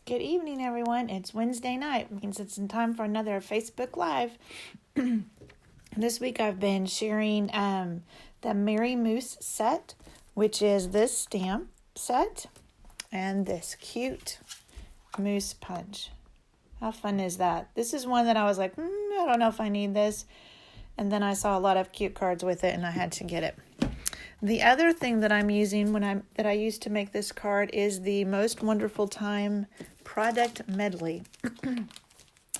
Good evening, everyone. It's Wednesday night. It means it's in time for another Facebook Live. This week I've been sharing the Merry Moose set, which is this stamp set and this cute moose punch. How fun is that? This is one that I was like, I don't know if I need this. And then I saw a lot of cute cards with it and I had to get it. The other thing that I'm using that I used to make this card is the Most Wonderful Time product medley.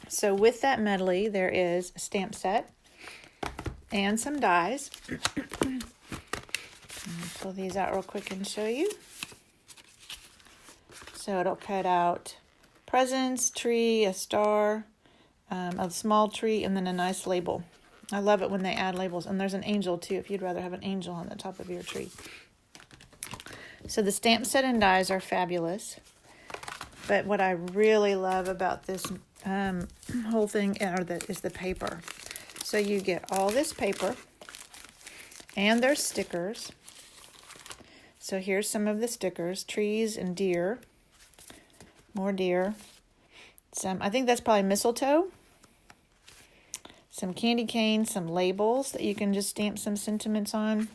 So with that medley, there is a stamp set and some dies. Pull these out real quick and show you. So it'll cut out presents, tree, a star, a small tree, and then a nice label. I love it when they add labels. And there's an angel too, if you'd rather have an angel on the top of your tree. So the stamp set and dies are fabulous. But what I really love about this whole thing is the paper. So you get all this paper, and there's stickers. So here's some of the stickers: trees and deer, more deer. I think that's probably mistletoe. Some candy canes, some labels that you can just stamp some sentiments on.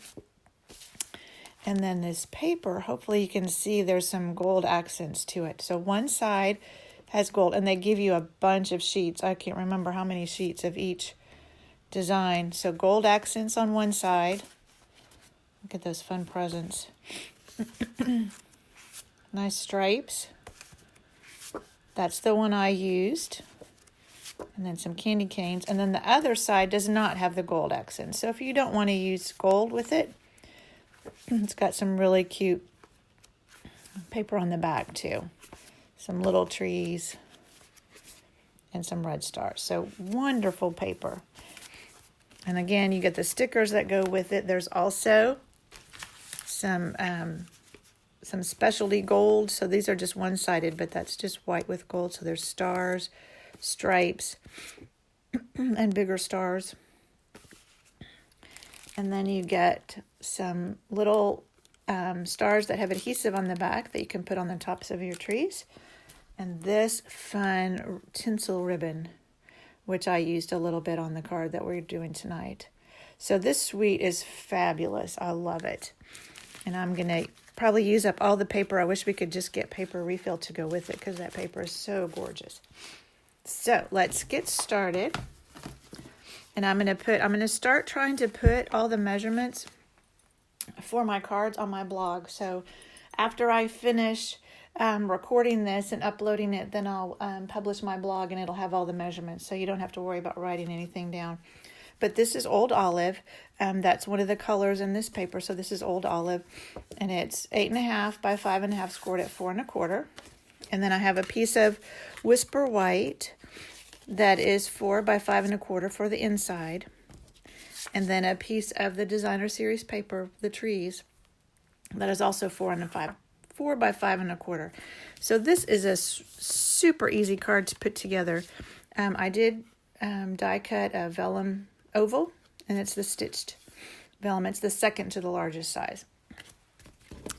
And then this paper, hopefully you can see there's some gold accents to it. So one side has gold, and they give you a bunch of sheets. I can't remember how many sheets of each design. So gold accents on one side. Look at those fun presents. Nice stripes. That's the one I used. And then some candy canes. And then the other side does not have the gold accents. So if you don't want to use gold with it, it's got some really cute paper on the back too. Some little trees and some red stars. So wonderful paper. And again, you get the stickers that go with it. There's also some specialty gold. So these are just one-sided, but that's just white with gold. So there's stars, stripes, and bigger stars. And then you get some little stars that have adhesive on the back that you can put on the tops of your trees. And this fun tinsel ribbon, which I used a little bit on the card that we're doing tonight. So this suite is fabulous. I love it. And I'm going to probably use up all the paper. I wish we could just get paper refill to go with it because that paper is so gorgeous. So let's get started. And I'm going to start trying to put all the measurements for my cards on my blog. So after I finish recording this and uploading it, then I'll publish my blog and it'll have all the measurements. So you don't have to worry about writing anything down. But this is Old Olive. That's one of the colors in this paper. So this is Old Olive. And it's 8.5 by 5.5 scored at 4 1/4. And then I have a piece of Whisper White that is 4 by 5 1/4 for the inside. And then a piece of the Designer Series paper, the trees, that is also 4 by 5 1/4. So this is a super easy card to put together. I did die cut a vellum oval, and it's the stitched vellum. It's the second to the largest size.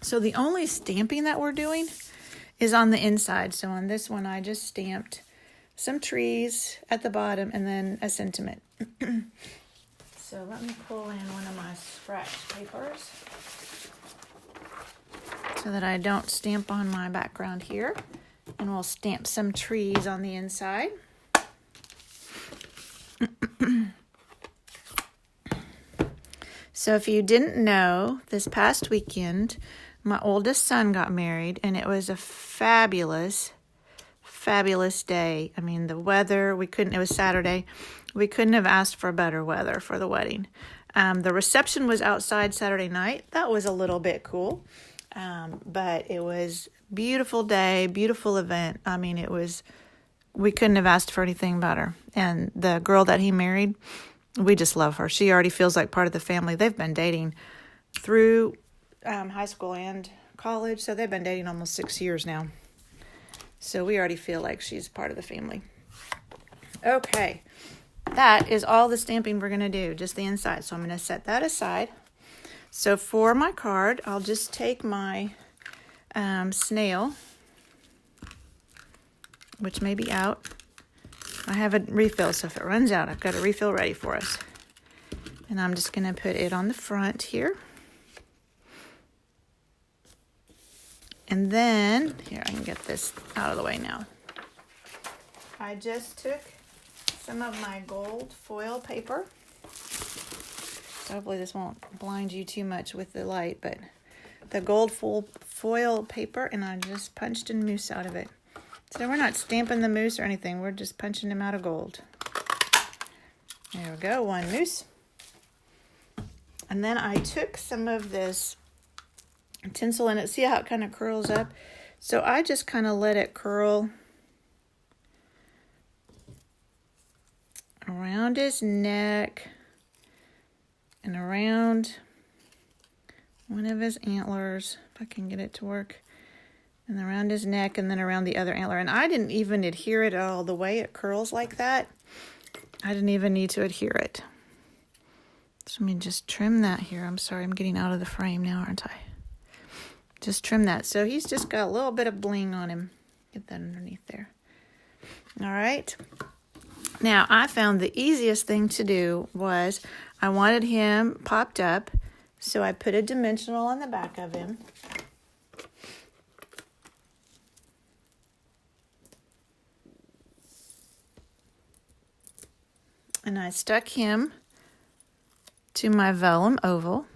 So the only stamping that we're doing is on the inside. So on this one, I just stamped some trees at the bottom and then a sentiment. So let me pull in one of my scratch papers so that I don't stamp on my background here. And we'll stamp some trees on the inside. So if you didn't know, this past weekend, my oldest son got married, and it was a fabulous day. I mean, the weather, it was Saturday. We couldn't have asked for better weather for the wedding. The reception was outside Saturday night. That was a little bit cool. But it was beautiful day, beautiful event. I mean, we couldn't have asked for anything better. And the girl that he married, we just love her. She already feels like part of the family. They've been dating through high school and college, so they've been dating almost 6 years now. So we already feel like she's part of the family. Okay, that is all the stamping we're going to do, just the inside. So I'm going to set that aside. So for my card, I'll just take my snail which may be out. I have a refill, so if it runs out, I've got a refill ready for us. And I'm just going to put it on the front here. And then, here, I can get this out of the way now. I just took some of my gold foil paper. So hopefully this won't blind you too much with the light, but the gold foil paper, and I just punched a moose out of it. So we're not stamping the moose or anything. We're just punching him out of gold. There we go, one moose. And then I took some of this tinsel in it. See how it kind of curls up? So I just kind of let it curl around his neck and around one of his antlers, if I can get it to work, and around his neck, and then around the other antler. And I didn't even adhere it at all. The way it curls like that, I didn't even need to adhere it. So let me just trim that here. I'm sorry, I'm getting out of the frame now, aren't I? Just trim that. So he's just got a little bit of bling on him. Get that underneath there. All right. Now, I found the easiest thing to do was I wanted him popped up, so I put a dimensional on the back of him. And I stuck him to my vellum oval.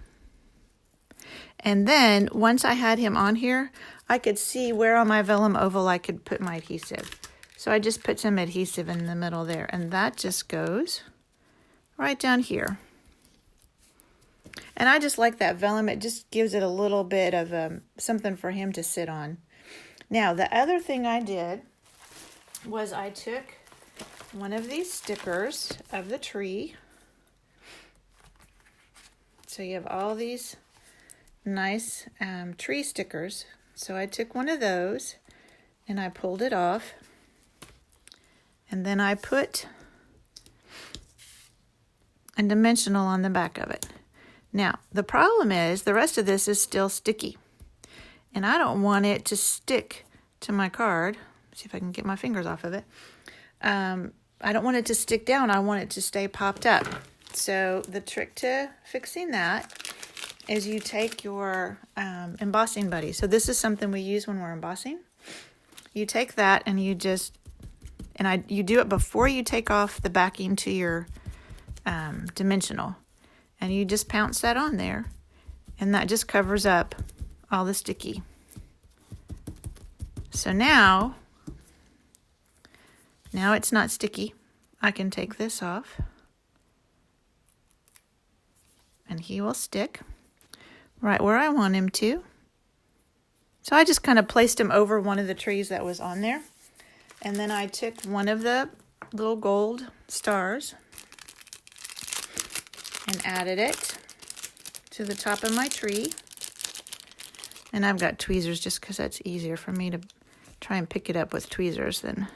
And then once I had him on here, I could see where on my vellum oval I could put my adhesive. So I just put some adhesive in the middle there, and that just goes right down here. And I just like that vellum. It just gives it a little bit of something for him to sit on. Now, the other thing I did was I took one of these stickers of the tree. So you have all these nice tree stickers. So I took one of those and I pulled it off. And then I put a dimensional on the back of it. Now, the problem is the rest of this is still sticky. And I don't want it to stick to my card. See if I can get my fingers off of it. I don't want it to stick down. I want it to stay popped up. So the trick to fixing that is you take your embossing buddy. So this is something we use when we're embossing. You take that and you just, you do it before you take off the backing to your dimensional. And you just pounce that on there. And that just covers up all the sticky. So now it's not sticky. I can take this off. And he will stick right where I want him to. So I just kind of placed him over one of the trees that was on there. And then I took one of the little gold stars and added it to the top of my tree. And I've got tweezers just because that's easier for me to try and pick it up with tweezers than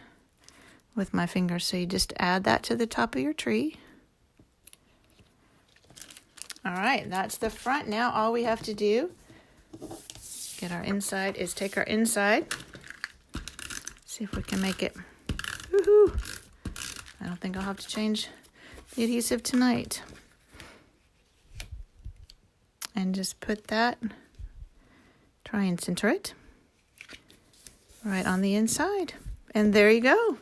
with my fingers. So you just add that to the top of your tree. All right, that's the front. Now all we have to do, get our inside, is take our inside. See if we can make it. Woohoo! I don't think I'll have to change the adhesive tonight. And just put that, try and center it right on the inside. And there you go.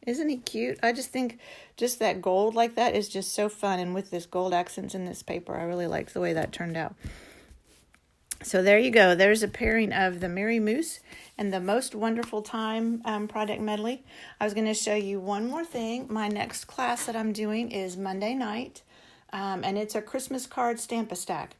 Isn't he cute? I just think just that gold like that is just so fun. And with this gold accents in this paper, I really like the way that turned out. So there you go. There's a pairing of the Merry Moose and the Most Wonderful Time product medley. I was going to show you one more thing. My next class that I'm doing is Monday night. And it's a Christmas card Stamp-A-Stack.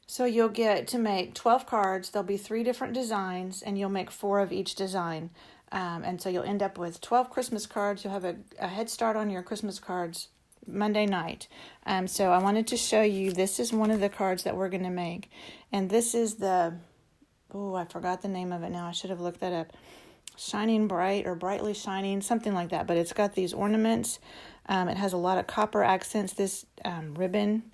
So you'll get to make 12 cards. There'll be 3 different designs, and you'll make 4 of each design. And so you'll end up with 12 Christmas cards. You'll have a head start on your Christmas cards Monday night. So I wanted to show you, this is one of the cards that we're going to make. And this is the, I forgot the name of it now. I should have looked that up. Shining Bright or Brightly Shining, something like that. But it's got these ornaments. It has a lot of copper accents. This ribbon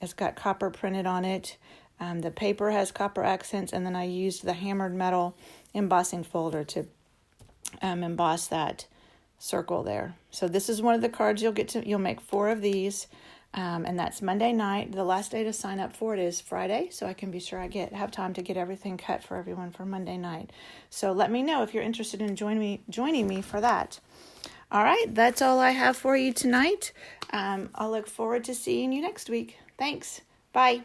has got copper printed on it. The paper has copper accents. And then I used the hammered metal embossing folder to emboss that circle there. So this is one of the cards you'll make 4 of these. And that's Monday night. The last day to sign up for it is Friday, so I can be sure I have time to get everything cut for everyone for Monday night. So let me know if you're interested in joining me for that. All right, that's all I have for you tonight. I'll look forward to seeing you next week. Thanks. Bye.